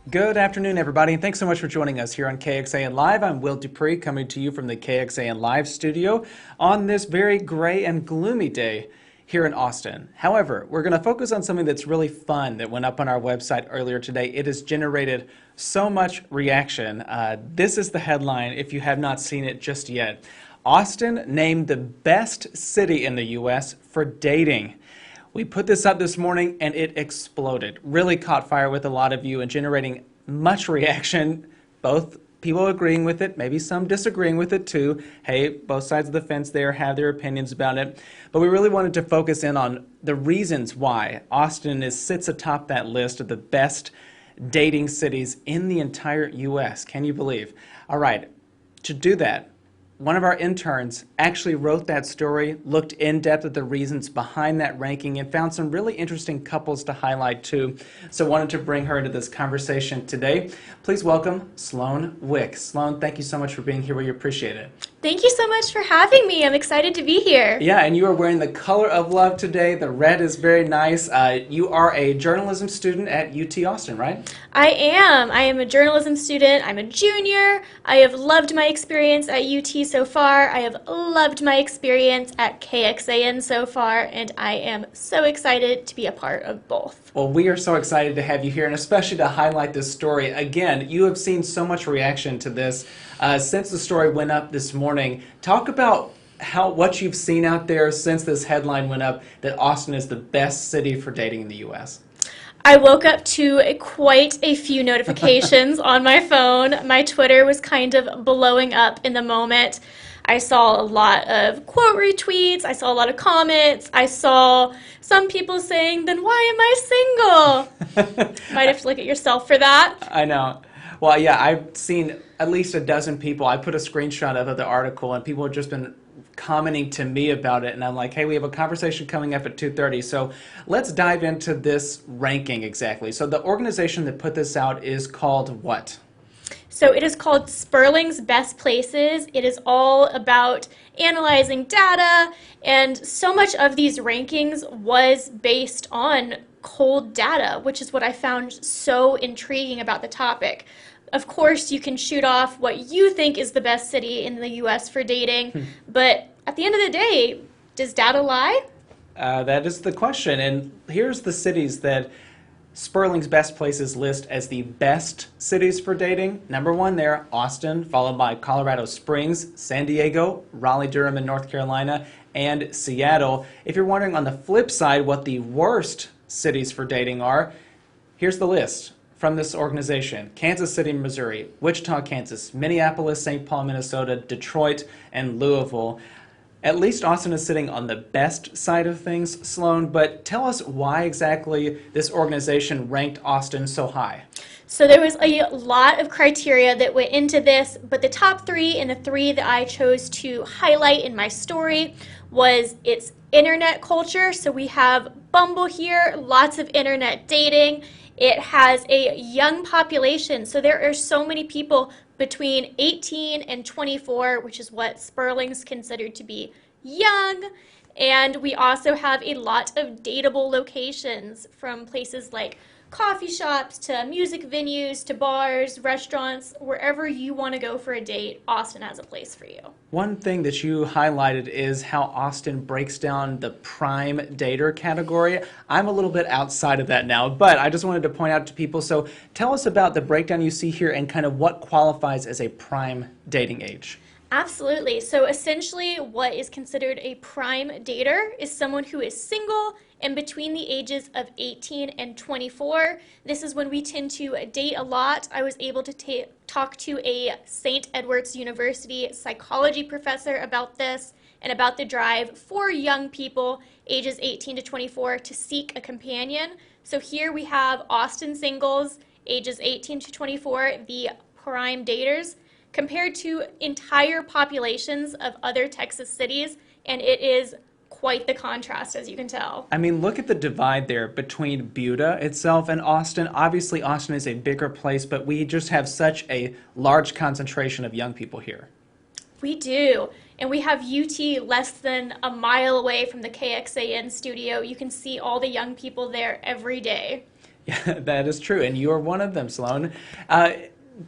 Good afternoon, everybody, and thanks so much for joining us here on KXAN Live. I'm Will DuPree, coming to you from the KXAN Live studio on this very gray and gloomy day here in Austin. However, we're going to focus on something that's really fun that went up on our website earlier today. It has generated so much reaction. This is the headline, if you have not seen it just yet. Austin named the best city in the U.S. for dating. We put this up this morning and it exploded. Really caught fire with a lot of you and generating much reaction, both people agreeing with it, maybe some disagreeing with it too. Hey, both sides of the fence there have their opinions about it. But we really wanted to focus in on the reasons why Austin sits atop that list of the best dating cities in the entire U.S. Can you believe? All right, to do that, one of our interns actually wrote that story, looked in depth at the reasons behind that ranking, and found some really interesting couples to highlight too. So wanted to bring her into this conversation today. Please welcome Sloane Wick. Sloane, thank you so much for being here. We appreciate it. Thank you so much for having me. I'm excited to be here. Yeah, and you are wearing the color of love today. The red is very nice. You are a journalism student at UT Austin, right? I am. I am a journalism student. I'm a junior. I have loved my experience at UT so far. I have loved my experience at KXAN so far, and I am so excited to be a part of both. Well, we are so excited to have you here, and especially to highlight this story. Again, you have seen so much reaction to this since the story went up this morning. Talk about what you've seen out there since this headline went up that Austin is the best city for dating in the U.S. I woke up to quite a few notifications on my phone. My Twitter was kind of blowing up in the moment. I saw a lot of quote retweets. I saw a lot of comments. I saw some people saying, then why am I single? Might have to look at yourself for that. I know. Well, yeah, I've seen at least a dozen people. I put a screenshot of the article, and people have just been commenting to me about it, and I'm like, hey, we have a conversation coming up at 2:30, so let's dive into this ranking exactly. So the organization that put this out is called what? So it is called Sperling's Best Places. It is all about analyzing data, and so much of these rankings was based on cold data, which is what I found so intriguing about the topic. Of course, you can shoot off what you think is the best city in the U.S. for dating, but at the end of the day, does data lie? That is the question, and here's the cities that Sperling's Best Places list as the best cities for dating. Number one there, Austin, followed by Colorado Springs, San Diego, Raleigh-Durham in North Carolina, and Seattle. If you're wondering on the flip side what the worst cities for dating are, here's the list from this organization: Kansas City, Missouri; Wichita, Kansas; Minneapolis, St. Paul, Minnesota; Detroit, and Louisville. At least Austin is sitting on the best side of things, Sloane, but tell us why exactly this organization ranked Austin so high. So there was a lot of criteria that went into this, but the top three, and the three that I chose to highlight in my story, was its internet culture. So we have Bumble here, lots of internet dating. It has a young population, so there are so many people between 18 and 24, which is what Sperling's considered to be young. And we also have a lot of dateable locations, from places like coffee shops to music venues to bars, restaurants. Wherever you want to go for a date, Austin has a place for you. One thing that you highlighted is how Austin breaks down the prime dater category. I'm a little bit outside of that now, but I just wanted to point out to people. So tell us about the breakdown you see here and kind of what qualifies as a prime dating age. Absolutely. So essentially what is considered a prime dater is someone who is single and between the ages of 18 and 24. This is when we tend to date a lot. I was able to talk to a St. Edward's University psychology professor about this and about the drive for young people ages 18 to 24 to seek a companion. So here we have Austin singles ages 18 to 24, the prime daters, compared to entire populations of other Texas cities, and it is quite the contrast, as you can tell. I mean, look at the divide there between Buda itself and Austin. Obviously, Austin is a bigger place, but we just have such a large concentration of young people here. We do, and we have UT less than a mile away from the KXAN studio. You can see all the young people there every day. Yeah, that is true, and you are one of them, Sloane. Uh,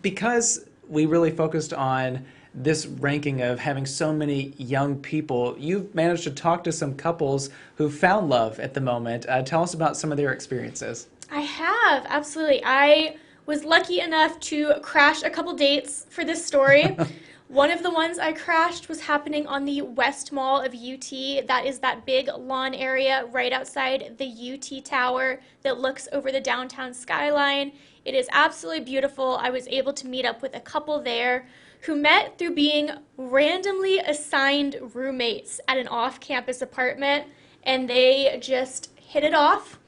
because we really focused on this ranking of having so many young people, you've managed to talk to some couples who found love at the moment. Tell us about some of their experiences. I have, absolutely. I was lucky enough to crash a couple dates for this story. One of the ones I crashed was happening on the West Mall of UT. That is that big lawn area right outside the UT Tower that looks over the downtown skyline. It is absolutely beautiful. I was able to meet up with a couple there who met through being randomly assigned roommates at an off-campus apartment, and they just hit it off.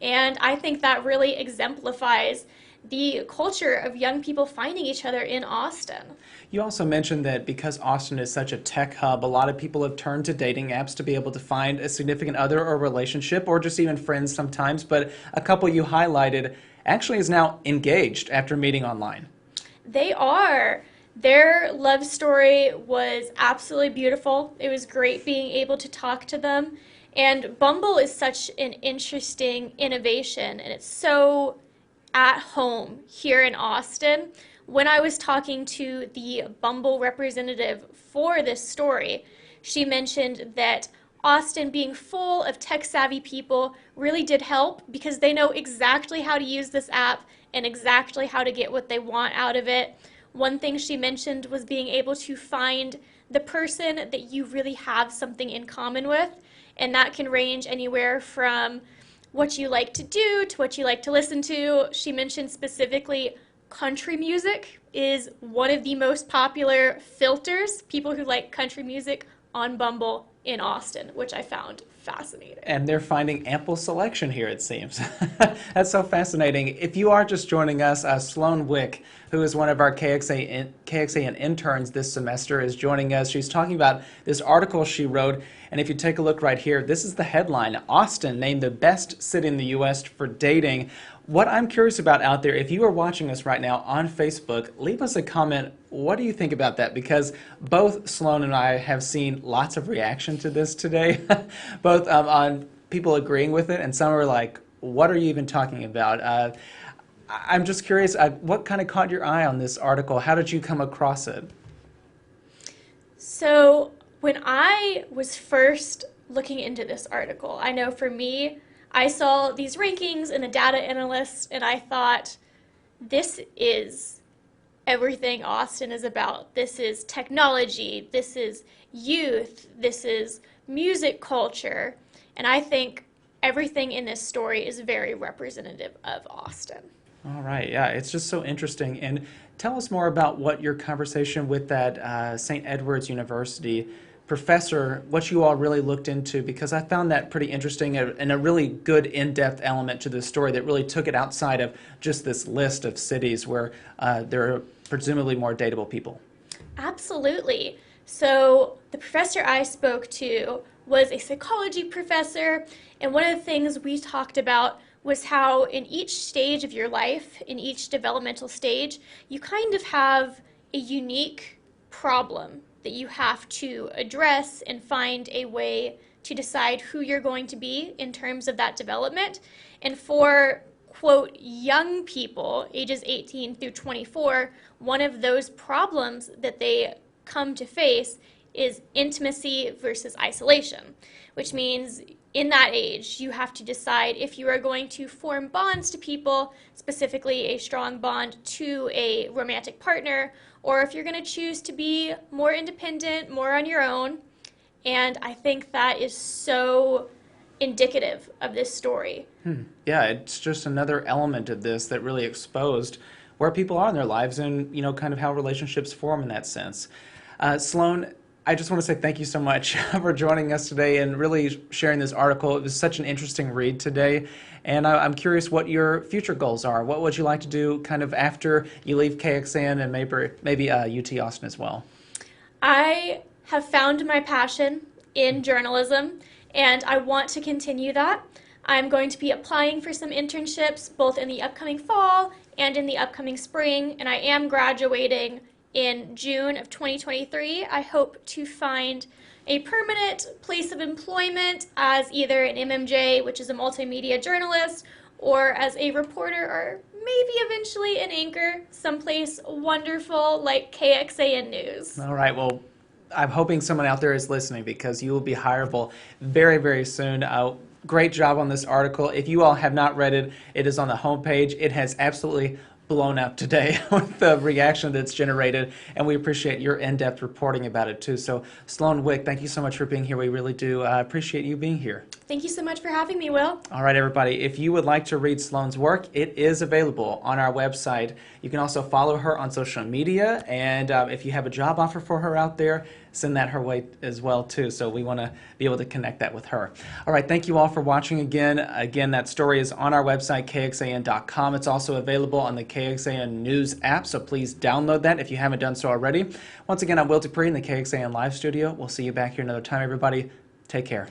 And I think that really exemplifies the culture of young people finding each other in Austin. You also mentioned that because Austin is such a tech hub, a lot of people have turned to dating apps to be able to find a significant other or relationship, or just even friends sometimes. But a couple you highlighted actually is now engaged after meeting online. They are. Their love story was absolutely beautiful. It was great being able to talk to them. And Bumble is such an interesting innovation, and it's so at home here in Austin. When I was talking to the Bumble representative for this story, she mentioned that Austin being full of tech-savvy people really did help because they know exactly how to use this app and exactly how to get what they want out of it. One thing she mentioned was being able to find the person that you really have something in common with, and that can range anywhere from what you like to do to what you like to listen to. She mentioned specifically country music is one of the most popular filters, people who like country music on Bumble in Austin, which I found fascinating. And they're finding ample selection here, it seems. That's so fascinating. If you are just joining us, Sloane Wick, who is one of our KXAN interns this semester, is joining us. She's talking about this article she wrote. And if you take a look right here, this is the headline: Austin named the best city in the U.S. for dating. What I'm curious about out there, if you are watching us right now on Facebook, leave us a comment. What do you think about that? Because both Sloane and I have seen lots of reaction to this today, both on people agreeing with it, and some are like, what are you even talking about? I'm just curious, what kind of caught your eye on this article? How did you come across it? So when I was first looking into this article, I know for me, I saw these rankings and the data analysts, and I thought, this is everything Austin is about. This is technology, this is youth, this is music culture, and I think everything in this story is very representative of Austin. All right, yeah, it's just so interesting. And tell us more about what your conversation with that St. Edward's University professor, what you all really looked into, because I found that pretty interesting and a really good in-depth element to the story that really took it outside of just this list of cities where there are presumably more dateable people. Absolutely. So the professor I spoke to was a psychology professor, and one of the things we talked about was how in each stage of your life, in each developmental stage, you kind of have a unique problem that you have to address and find a way to decide who you're going to be in terms of that development. And for, quote, young people, ages 18 through 24, one of those problems that they come to face is intimacy versus isolation, which means in that age, you have to decide if you are going to form bonds to people, specifically a strong bond to a romantic partner, or if you're going to choose to be more independent, more on your own. And I think that is so indicative of this story. Yeah, it's just another element of this that really exposed where people are in their lives and, you know, kind of how relationships form in that sense. Sloane, I just want to say thank you so much for joining us today and really sharing this article. It was such an interesting read today. And I'm curious what your future goals are. What would you like to do kind of after you leave KXAN and maybe UT Austin as well? I have found my passion in journalism, and I want to continue that. I'm going to be applying for some internships both in the upcoming fall and in the upcoming spring, and I am graduating in June of 2023. I hope to find a permanent place of employment as either an MMJ, which is a multimedia journalist, or as a reporter, or maybe eventually an anchor someplace wonderful like KXAN News. All right, well, I'm hoping someone out there is listening because you will be hireable very, very soon. Great job on this article. If you all have not read it, it is on the homepage. It has absolutely blown up today with the reaction that's generated, and we appreciate your in-depth reporting about it too. So Sloane Wick, thank you so much for being here. We really do appreciate you being here. Thank you so much for having me, Will. All right, everybody, if you would like to read Sloane's work, it is available on our website. You can also follow her on social media, and if you have a job offer for her out there, send that her way as well too. So we want to be able to connect that with her. All right, thank you all for watching again. Again, that story is on our website, KXAN.com. It's also available on the KXAN News app, so please download that if you haven't done so already. Once again, I'm Will DuPree in the KXAN Live Studio. We'll see you back here another time, everybody. Take care.